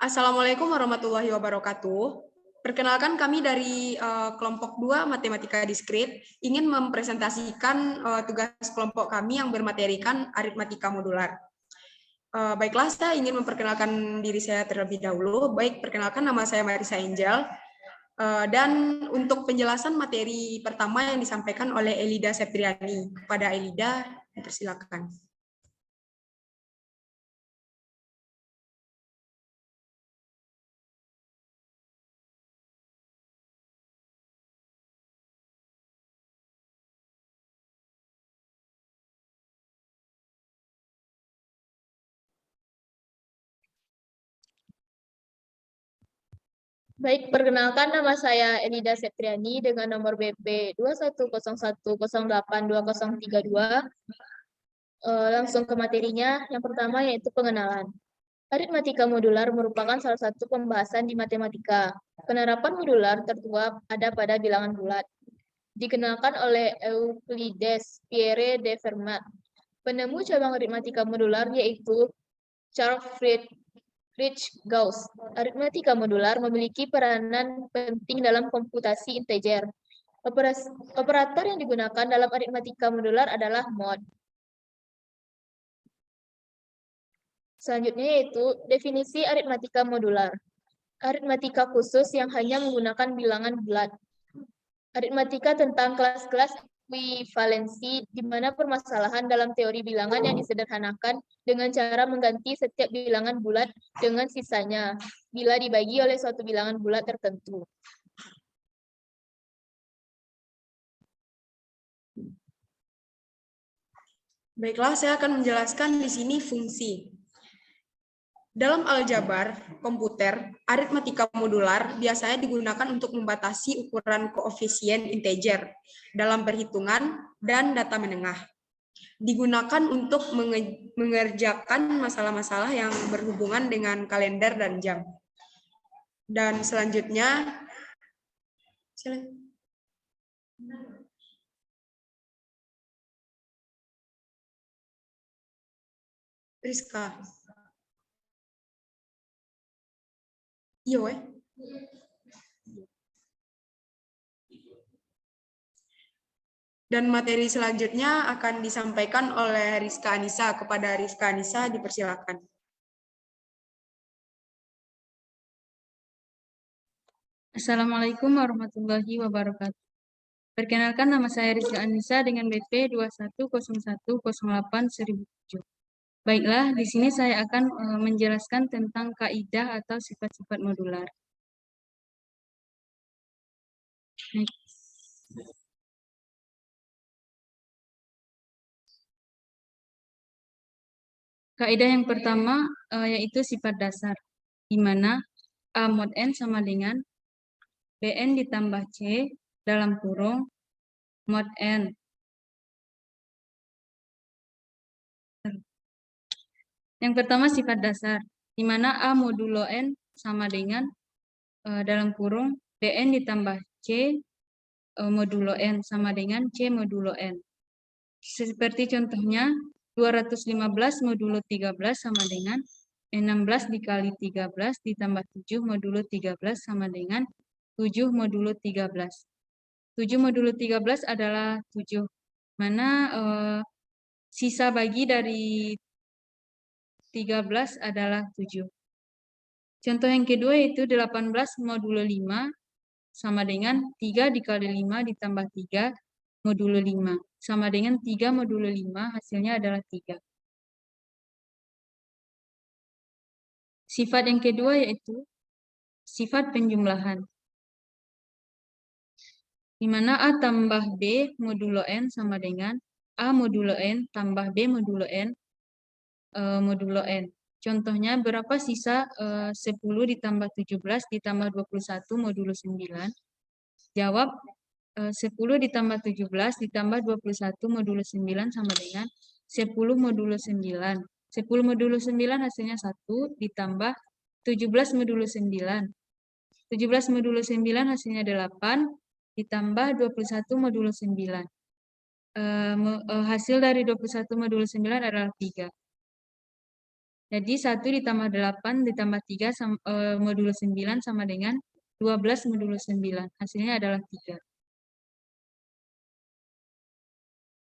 Assalamualaikum warahmatullahi wabarakatuh. Perkenalkan kami dari kelompok 2 Matematika Diskrit ingin mempresentasikan tugas kelompok kami yang bermaterikan aritmatika modular. Baiklah, saya ingin memperkenalkan diri saya terlebih dahulu. Baik, perkenalkan nama saya Marisa Angel. Dan untuk penjelasan materi pertama yang disampaikan oleh Elida Septriani. Kepada Elida, dipersilakan. Baik, perkenalkan nama saya Elida Septriani dengan nomor BP 2101082032. Langsung ke materinya. Yang pertama yaitu pengenalan. Aritmatika modular merupakan salah satu pembahasan di matematika. Penerapan modular tertua ada pada bilangan bulat. Dikenalkan oleh Euclides Pierre de Fermat. Penemu cabang aritmatika modular yaitu Charles Friedrich Gauss. Aritmatika modular memiliki peranan penting dalam komputasi integer. Operator yang digunakan dalam aritmatika modular adalah mod. Selanjutnya yaitu definisi aritmatika modular. Aritmatika khusus yang hanya menggunakan bilangan bulat. Aritmatika tentang kelas-kelas ekuivalensi, di mana permasalahan dalam teori bilangan yang disederhanakan dengan cara mengganti setiap bilangan bulat dengan sisanya, bila dibagi oleh suatu bilangan bulat tertentu. Baiklah, saya akan menjelaskan di sini fungsi. Dalam aljabar komputer, aritmatika modular biasanya digunakan untuk membatasi ukuran koefisien integer dalam perhitungan dan data menengah. Digunakan untuk mengerjakan masalah-masalah yang berhubungan dengan kalender dan jam. Dan selanjutnya, Rizka. Iya, weh. Dan materi selanjutnya akan disampaikan oleh Rizka Anissa. Kepada Rizka Anissa, dipersilakan. Assalamualaikum warahmatullahi wabarakatuh. Perkenalkan, nama saya Rizka Anissa dengan BP 2101081007. Baiklah, di sini saya akan menjelaskan tentang kaidah atau sifat-sifat modular. Kaidah yang pertama yaitu sifat dasar, di mana A mod N sama dengan Bn ditambah C dalam kurung mod N. Yang pertama sifat dasar, di mana A modulo N sama dengan dalam kurung Bn ditambah C modulo N sama dengan C modulo N. Seperti contohnya, 215 modulo 13 sama dengan 16 dikali 13 ditambah 7 modulo 13 sama dengan 7 modulo 13. 7 modulo 13 adalah 7. Mana sisa bagi dari 13 adalah 7. Contoh yang kedua yaitu 18 modulo 5 sama dengan 3 dikali 5 ditambah 3 modulo 5. Sama dengan 3 modulo 5, hasilnya adalah 3. Sifat yang kedua yaitu sifat penjumlahan, di mana A tambah B modulo N sama dengan A modulo N tambah B modulo N modulo N. Contohnya, berapa sisa 10 ditambah 17 ditambah 21 modulo 9? Jawab, 10 ditambah 17 ditambah 21 modulo 9 sama dengan 10 modulo 9. 10 modulo 9 hasilnya 1 ditambah 17 modulo 9. 17 modulo 9 hasilnya 8 ditambah 21 modulo 9. Hasil dari 21 modulo 9 adalah 3. Jadi 1 ditambah 8 ditambah 3 modulo 9 sama dengan 12 modulo 9. Hasilnya adalah 3.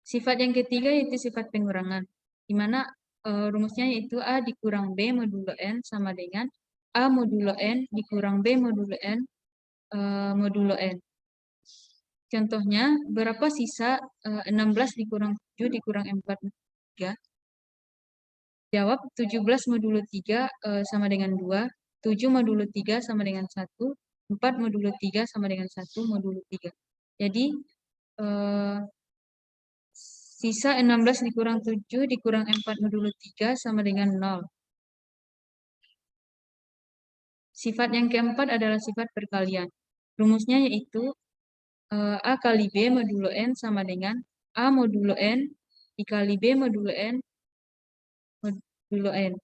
Sifat yang ketiga yaitu sifat pengurangan, di mana rumusnya yaitu A dikurang B modulo N sama dengan A modulo N dikurang B modulo N modulo N. Contohnya, berapa sisa 16 dikurang 7 dikurang 4 3? Jawab 17 modulo 3 sama dengan 2, 7 modulo 3 sama dengan 1, 4 modulo 3 sama dengan 1 modulo 3. Jadi, sisa 16 dikurang 7 dikurang 4 modulo 3 sama dengan 0. Sifat yang keempat adalah sifat perkalian. Rumusnya yaitu A kali B modulo N sama dengan A modulo N dikali B modulo N modulo N.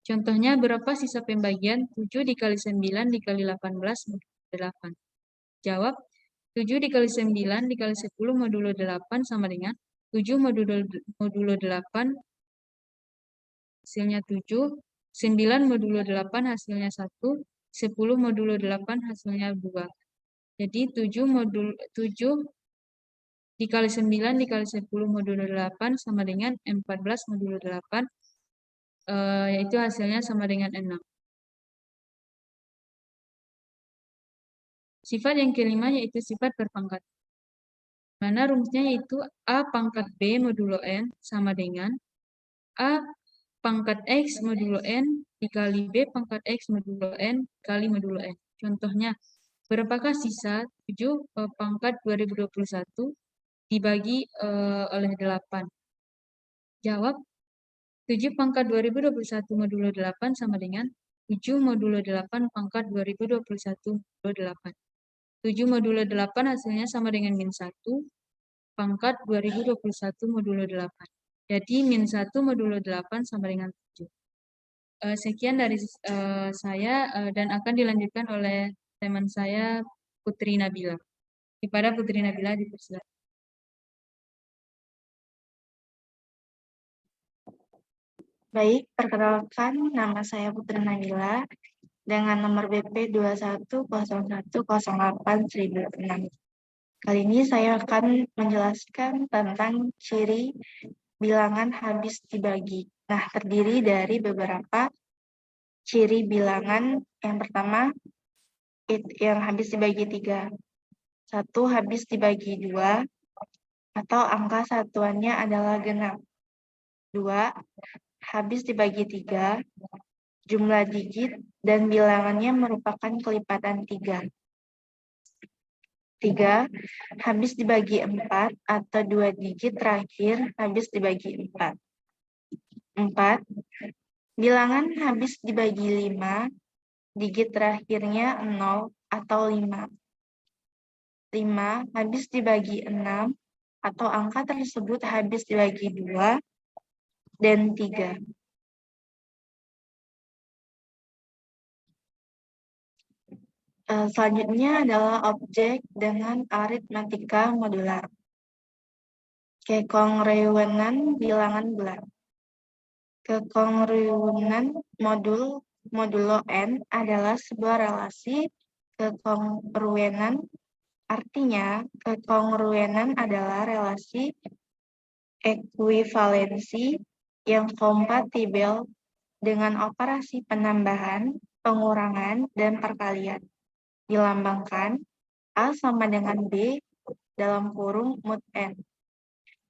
Contohnya, berapa sisa pembagian 7 dikali 9 dikali 18 modulo 8? Jawab, 7 dikali 9 dikali 10 modulo 8 sama dengan 7 modulo 8 hasilnya 7, 9 modulo 8 hasilnya 1, 10 modulo 8 hasilnya 2. Jadi 7 dikali 9 dikali 10 modulo 8 sama dengan 14 modulo 8, yaitu hasilnya sama dengan 6. Sifat yang kelima yaitu sifat berpangkat. Mana rumusnya yaitu A pangkat B modulo N sama dengan A pangkat X modulo N dikali B pangkat X modulo N kali modulo N. Contohnya, berapakah sisa 7 pangkat 2021 dibagi oleh 8? Jawab, 7 pangkat 2021 modulo 8 sama dengan 7 modulo 8 pangkat 2021 modulo 8. 7 modulo 8 hasilnya sama dengan min 1 pangkat 2021 modulo 8. Jadi min 1 modulo 8 sama dengan 7. Sekian dari saya dan akan dilanjutkan oleh teman saya Putri Nabila. Kepada Putri Nabila dipersilakan. Baik, perkenalkan nama saya Putri Nabila dengan nomor BP 2101081006. Kali ini saya akan menjelaskan tentang ciri bilangan habis dibagi. Nah, terdiri dari beberapa ciri bilangan. Yang pertama, yang habis dibagi 3. 1 habis dibagi 2, atau angka satuannya adalah genap. 2 habis dibagi 3, jumlah digit dan bilangannya merupakan kelipatan 3. 3 habis dibagi 4 atau 2 digit terakhir habis dibagi 4. 4 bilangan habis dibagi 5, digit terakhirnya 0 atau 5. 5 habis dibagi 6 atau angka tersebut habis dibagi 2 dan 3. Selanjutnya adalah objek dengan aritmatika modular. Kekongruenan bilangan bulat. Kekongruenan modulo N adalah sebuah relasi kekongruenan. Artinya, kekongruenan adalah relasi ekuivalensi yang kompatibel dengan operasi penambahan, pengurangan, dan perkalian. Dilambangkan A sama dengan B dalam kurung mod N.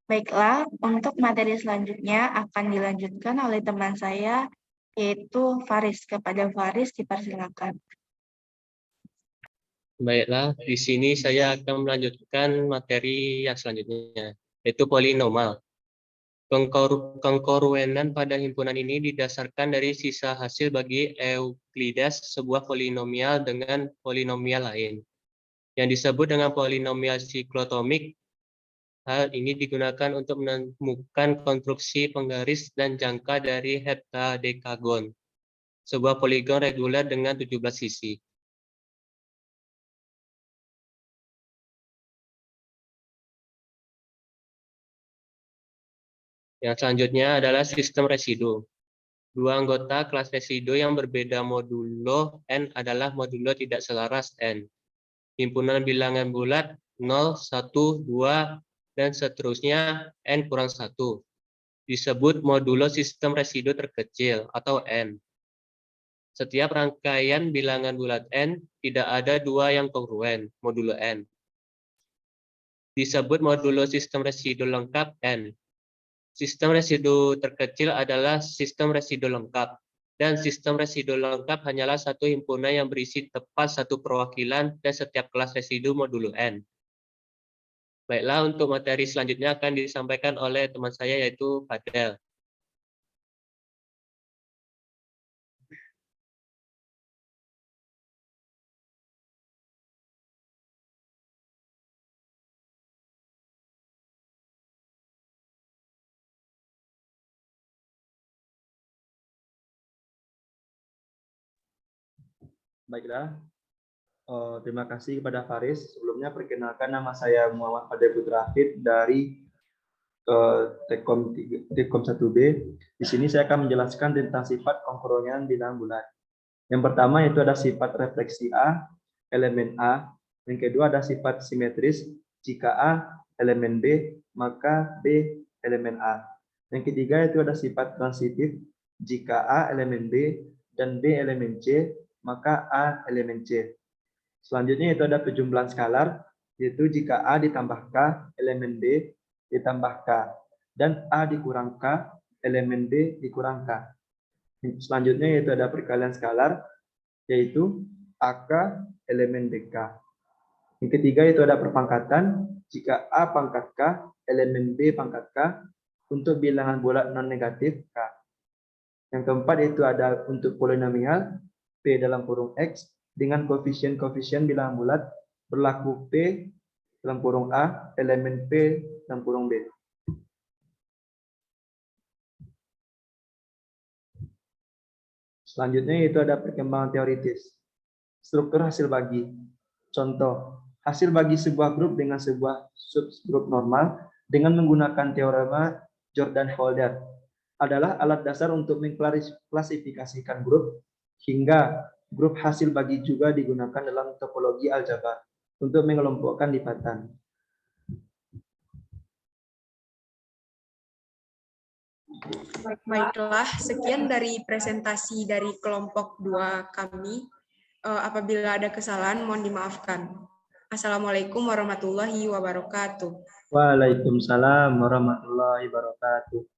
Baiklah, untuk materi selanjutnya akan dilanjutkan oleh teman saya, yaitu Faris. Kepada Faris dipersilakan. Baiklah, di sini saya akan melanjutkan materi yang selanjutnya, yaitu polinomial. Kongruenan pada himpunan ini didasarkan dari sisa hasil bagi Euclides sebuah polinomial dengan polinomial lain, yang disebut dengan polinomial siklotomik. Hal ini digunakan untuk menemukan konstruksi penggaris dan jangka dari heptadekagon, sebuah poligon reguler dengan 17 sisi. Yang selanjutnya adalah sistem residu. Dua anggota kelas residu yang berbeda modulo N adalah modulo tidak selaras N. Himpunan bilangan bulat 0, 1, 2, dan seterusnya N kurang 1. Disebut modulo sistem residu terkecil atau N. Setiap rangkaian bilangan bulat N tidak ada dua yang kongruen, modulo N. Disebut modulo sistem residu lengkap N. Sistem residu terkecil adalah sistem residu lengkap, dan sistem residu lengkap hanyalah satu himpunan yang berisi tepat satu perwakilan dan setiap kelas residu modulo N. Baiklah, untuk materi selanjutnya akan disampaikan oleh teman saya yaitu Fadel. Baiklah, terima kasih kepada Faris. Sebelumnya perkenalkan, nama saya Muhammad Fadel Putra Hafid dari Tekom 1B. Di sini saya akan menjelaskan tentang sifat kongkrongan bilangan bulat. Yang pertama itu ada sifat refleksi A, elemen A. Yang kedua ada sifat simetris, jika A elemen B, maka B elemen A. Yang ketiga itu ada sifat transitif, jika A elemen B dan B elemen C, maka A elemen C. Selanjutnya itu ada penjumlahan skalar, yaitu jika A ditambah K, elemen B ditambah K, dan A dikurang K, elemen B dikurang K. Selanjutnya yaitu ada perkalian skalar, yaitu AK elemen BK. Yang ketiga itu ada perpangkatan, jika A pangkat K, elemen B pangkat K, untuk bilangan bulat non negatif K. Yang keempat itu ada untuk polinomial, P dalam kurung X, dengan koefisien-koefisien bilangan bulat berlaku P dalam kurung A, elemen P dalam kurung B. Selanjutnya itu ada perkembangan teoritis. Struktur hasil bagi. Contoh, hasil bagi sebuah grup dengan sebuah subgrup normal dengan menggunakan teorema Jordan-Holder adalah alat dasar untuk mengklasifikasikan grup, hingga grup hasil bagi juga digunakan dalam topologi aljabar untuk mengelompokkan lipatan. Baiklah, sekian dari presentasi dari kelompok 2 kami. Apabila ada kesalahan, mohon dimaafkan. Assalamualaikum warahmatullahi wabarakatuh. Waalaikumsalam warahmatullahi wabarakatuh.